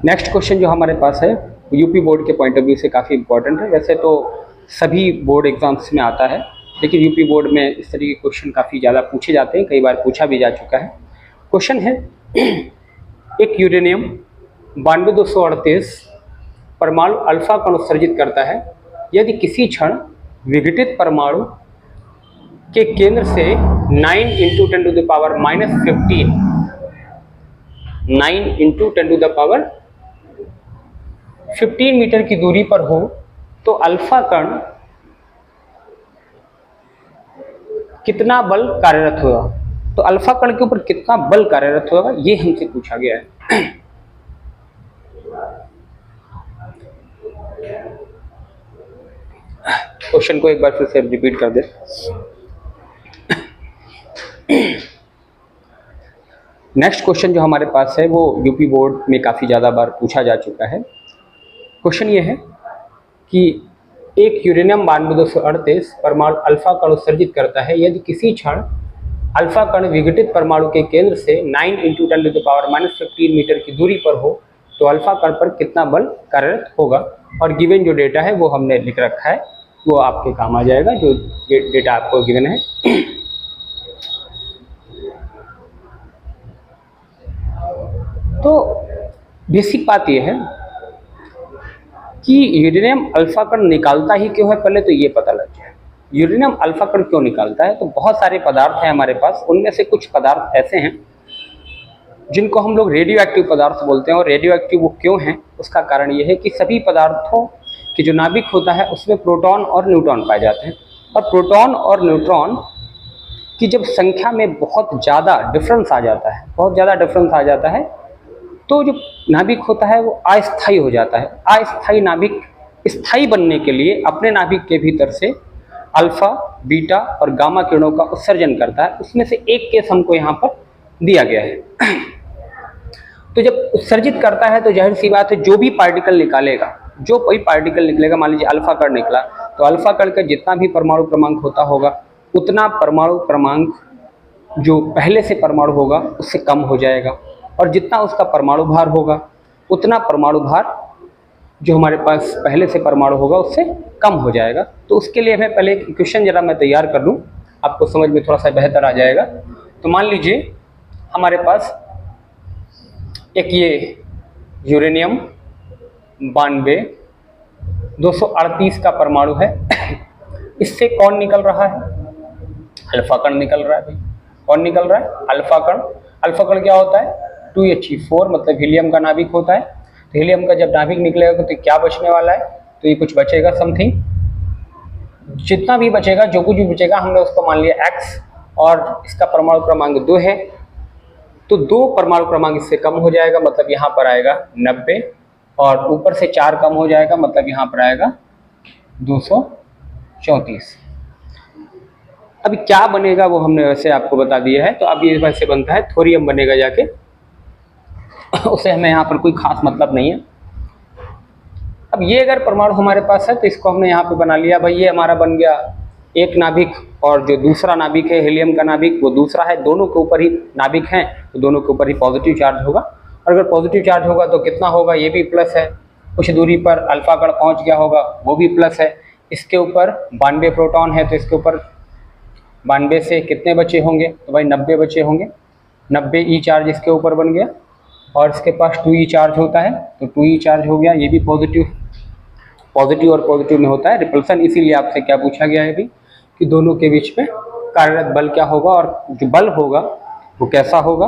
Next question जो हमारे पास है यूपी बोर्ड के पॉइंट ऑफ व्यू से काफ़ी इंपॉर्टेंट है। वैसे तो सभी बोर्ड एग्जाम्स में आता है, लेकिन यूपी बोर्ड में इस तरह के क्वेश्चन काफ़ी ज़्यादा पूछे जाते हैं, कई बार पूछा भी जा चुका है। क्वेश्चन है एक यूरेनियम 92238 परमाणु अल्फा कण उत्सर्जित करता है। यदि किसी क्षण विघटित परमाणु के केंद्र से 9 × 10⁻⁻15 9 × 10⁻15 मीटर की दूरी पर हो तो अल्फा कण कितना बल कार्यरत होगा। तो अल्फा कण के ऊपर कितना बल कार्यरत होगा ये हमसे पूछा गया है। क्वेश्चन को एक बार फिर से रिपीट कर दे। नेक्स्ट क्वेश्चन जो हमारे पास है वो यूपी बोर्ड में काफ़ी ज़्यादा बार पूछा जा चुका है। क्वेश्चन ये है कि एक यूरेनियम 92238 परमाणु अल्फा कण उत्सर्जित करता है। यदि किसी क्षण अल्फा कण विघटित परमाणु के केंद्र से 9 × 10⁻⁻15 मीटर की दूरी पर हो तो अल्फा कण पर कितना बल कार्यरत होगा। और गिवन जो डेटा है वो हमने लिख रखा है, वो आपके काम आ जाएगा जो डेटा आपको गिवन है। तो बेसिक बात यह है कि यूरेनियम अल्फा कण निकालता ही क्यों है, पहले तो ये पता लग जाए यूरेनियम अल्फा कण क्यों निकालता है। तो बहुत सारे पदार्थ हैं हमारे पास, उनमें से कुछ पदार्थ ऐसे हैं जिनको हम लोग रेडियो एक्टिव पदार्थ बोलते हैं। और रेडियो एक्टिव वो क्यों हैं, उसका कारण ये है कि सभी पदार्थों की जो नाभिक होता है उसमें प्रोटॉन और न्यूट्रॉन पाए जाते हैं। और प्रोटॉन और न्यूट्रॉन की जब संख्या में बहुत ज़्यादा डिफरेंस आ जाता है, बहुत ज़्यादा डिफरेंस आ जाता है, तो जो नाभिक होता है वो अस्थायी हो जाता है। अस्थायी नाभिक स्थायी बनने के लिए अपने नाभिक के भीतर से अल्फा, बीटा और गामा किरणों का उत्सर्जन करता है। उसमें से एक केस हमको यहाँ पर दिया गया है। तो जब उत्सर्जित करता है तो जाहिर सी बात है जो भी पार्टिकल निकालेगा, जो कोई पार्टिकल निकलेगा, मान लीजिए अल्फा कण निकला, तो अल्फा कण का जितना भी परमाणु क्रमांक होता होगा उतना परमाणु क्रमांक जो पहले से परमाणु होगा उससे कम हो जाएगा। और जितना उसका परमाणु भार होगा उतना परमाणु भार जो हमारे पास पहले से परमाणु होगा उससे कम हो जाएगा। तो उसके लिए मैं पहले एक इक्वेशन जरा मैं तैयार कर लूँ, आपको समझ में थोड़ा सा बेहतर आ जाएगा। तो मान लीजिए हमारे पास एक ये यूरेनियम 92238 का परमाणु है। इससे कौन निकल रहा है, अल्फा कण निकल रहा है। भाई कौन निकल रहा है, अल्फा कण। अल्फा कण क्या होता है, 2He4 मतलब हीलियम का नाभिक होता है। तो हीलियम का जब नाभिक निकलेगा तो क्या बचने वाला है, तो ये कुछ बचेगा समथिंग, जितना भी बचेगा, जो कुछ भी बचेगा हमने उसको मान लिया x, और इसका परमाणु क्रमांक 2 है। तो 2 परमाणु क्रमांक इससे कम हो जाएगा, मतलब यहाँ पर आएगा 90, और ऊपर से 4 कम हो जाएगा, मतलब यहाँ पर आएगा 234। अभी क्या बनेगा वो हमने वैसे आपको बता दिया है। तो अब ये वैसे बनता है थोरियम बनेगा जाके, उसे हमें यहाँ पर कोई खास मतलब नहीं है। अब ये अगर परमाणु हमारे पास है तो इसको हमने यहाँ पे बना लिया। भाई ये हमारा बन गया एक नाभिक, और जो दूसरा नाभिक है हीलियम का नाभिक वो दूसरा है। दोनों के ऊपर ही नाभिक हैं तो दोनों के ऊपर ही पॉजिटिव चार्ज होगा। और अगर पॉजिटिव चार्ज होगा तो कितना होगा, ये भी प्लस है। कुछ दूरी पर अल्फा कण पहुँच गया होगा, वो भी प्लस है। इसके ऊपर 92 प्रोटॉन है तो इसके ऊपर 92 से कितने बचे होंगे, तो भाई 90 बचे होंगे। 90 ई चार्ज इसके ऊपर बन गया, और इसके पास 2E चार्ज होता है तो 2E चार्ज हो गया। ये भी पॉजिटिव और पॉजिटिव में होता है रिपल्सन। इसीलिए आपसे क्या पूछा गया है भी कि दोनों के बीच में कार्यरत बल क्या होगा, और जो बल होगा वो कैसा होगा।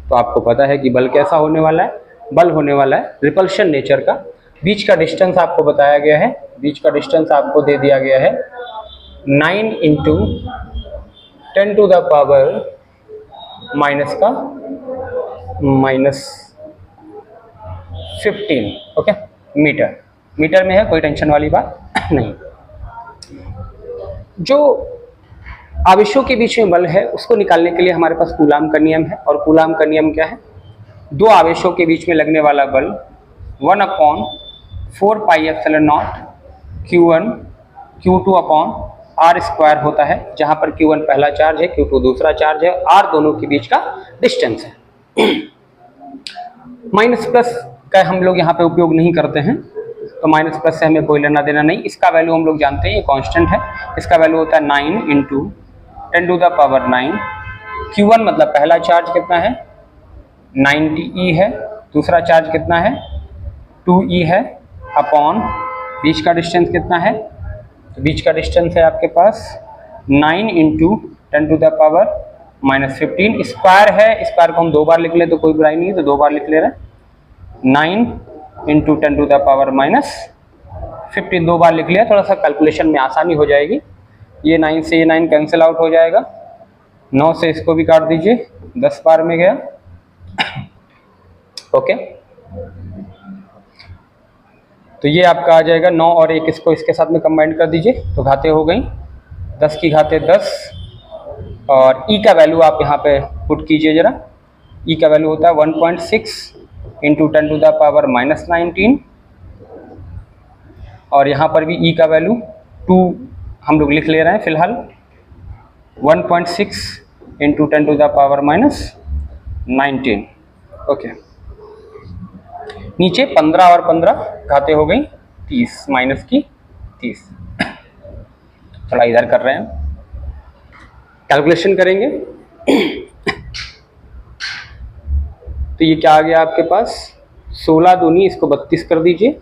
तो आपको पता है कि बल कैसा होने वाला है, बल होने वाला है रिपल्शन नेचर का। बीच का डिस्टेंस आपको बताया गया है, बीच का डिस्टेंस आपको दे दिया गया है 9 × 10⁻⁻15 ओके मीटर में है, कोई टेंशन वाली बात नहीं। जो आवेशों के बीच में बल है उसको निकालने के लिए हमारे पास कूलाम का नियम है। और कूलाम का नियम क्या है, दो आवेशों के बीच में लगने वाला बल 1/4πε0 Q1 Q2/r² होता है, जहां पर Q1 पहला चार्ज है, Q2 दूसरा चार्ज है, R दोनों के बीच का डिस्टेंस है। माइनस प्लस का हम लोग यहाँ पे उपयोग नहीं करते हैं, तो माइनस प्लस से हमें कोई लेना देना नहीं। इसका वैल्यू हम लोग जानते हैं, ये कांस्टेंट है। इसका वैल्यू होता है 9 इंटू 10⁻9। Q1 मतलब पहला चार्ज कितना है 90E है, दूसरा चार्ज कितना है 2E है, अपॉन बीच का डिस्टेंस कितना है, तो बीच का डिस्टेंस है आपके पास 9 इंटू 10⁻⁻15। स्क्वायर है, स्क्वायर को हम 2 बार लिख लें तो कोई बुराई नहीं है, तो 2 बार लिख ले रहे हैं। 9 इंटू 10⁻⁻15 2 बार लिख लिया, थोड़ा सा कैलकुलेशन में आसानी हो जाएगी। ये 9 से ये 9 कैंसिल आउट हो जाएगा, 9 से इसको भी काट दीजिए, 10 बार में गया। ओके, तो ये आपका आ जाएगा 9 और 1, इसको इसके साथ में कंबाइन कर दीजिए, तो घाते हो गई 10 की घाते 10। और ई का वैल्यू आप यहाँ पे पुट कीजिए जरा। ई का वैल्यू होता है 1.6 इंटू 10⁻⁻19। और यहाँ पर भी ई का वैल्यू 2 हम लोग लिख ले रहे हैं फिलहाल, 1.6 इंटू 10⁻⁻19। ओके, नीचे 15 और 15 घाते हो गई 30, माइनस की 30। थोड़ा इधर कर रहे हैं, कैलकुलेशन करेंगे। तो ये क्या आ गया आपके पास 16 दूनी, इसको 32 कर दीजिए,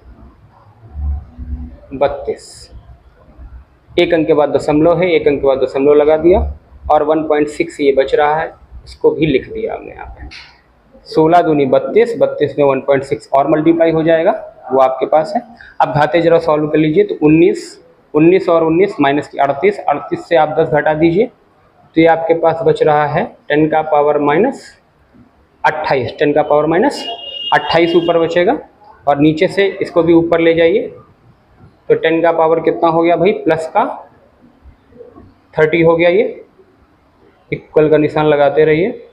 32। एक अंक के बाद दशमलव है, एक अंक के बाद दशमलव लगा दिया, और 1.6 ये बच रहा है, इसको भी लिख दिया हमने यहाँ पे। 16 दूनी 32, 32 में 1.6 और मल्टीप्लाई हो जाएगा, वो आपके पास है। अब घाते जरा सॉल्व कर लीजिए, तो 19 और 19 माइनस की 38, 38 से आप 10 घटा दीजिए, तो ये आपके पास बच रहा है 10⁻⁻28, 10⁻⁻28 ऊपर बचेगा। और नीचे से इसको भी ऊपर ले जाइए, तो 10 का पावर कितना हो गया भाई, प्लस का 30 हो गया। ये इक्वल का निशान लगाते रहिए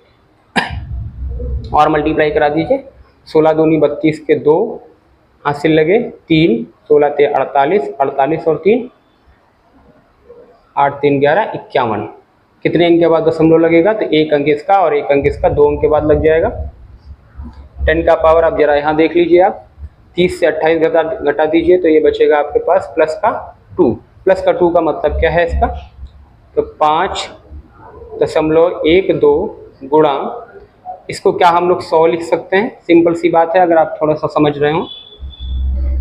और मल्टीप्लाई करा दीजिए। 16 दूनी 32 के 2 हासिल लगे 3, 16 ते 48, 48 और 3 8 3 11 51। कितने अंक के बाद दशमलव लगेगा, तो एक अंक इसका और एक अंक इसका, 2 अंक के बाद लग जाएगा। 10 का पावर आप जरा यहाँ देख लीजिए, आप 30 से 28 घटा दीजिए, तो ये बचेगा आपके पास प्लस का 2। प्लस का 2 का मतलब क्या है इसका, तो 5.12 गुणा, इसको क्या हम लोग 100 लिख सकते हैं, सिंपल सी बात है। अगर आप थोड़ा सा समझ रहे हो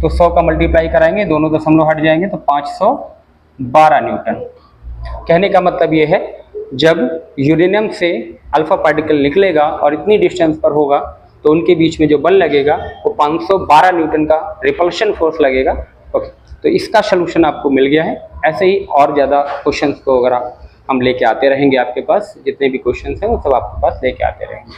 तो 100 का मल्टीप्लाई कराएंगे, दोनों दशमलव हट जाएंगे, तो 512 न्यूटन। कहने का मतलब ये है, जब यूरेनियम से अल्फा पार्टिकल निकलेगा और इतनी डिस्टेंस पर होगा, तो उनके बीच में जो बल लगेगा वो 512 न्यूटन का रिपल्शन फोर्स लगेगा। ओके, तो इसका सलूशन आपको मिल गया है। ऐसे ही और ज़्यादा क्वेश्चंस को अगर हम लेके आते रहेंगे, आपके पास जितने भी क्वेश्चंस हैं वो सब आपके पास लेके आते रहेंगे।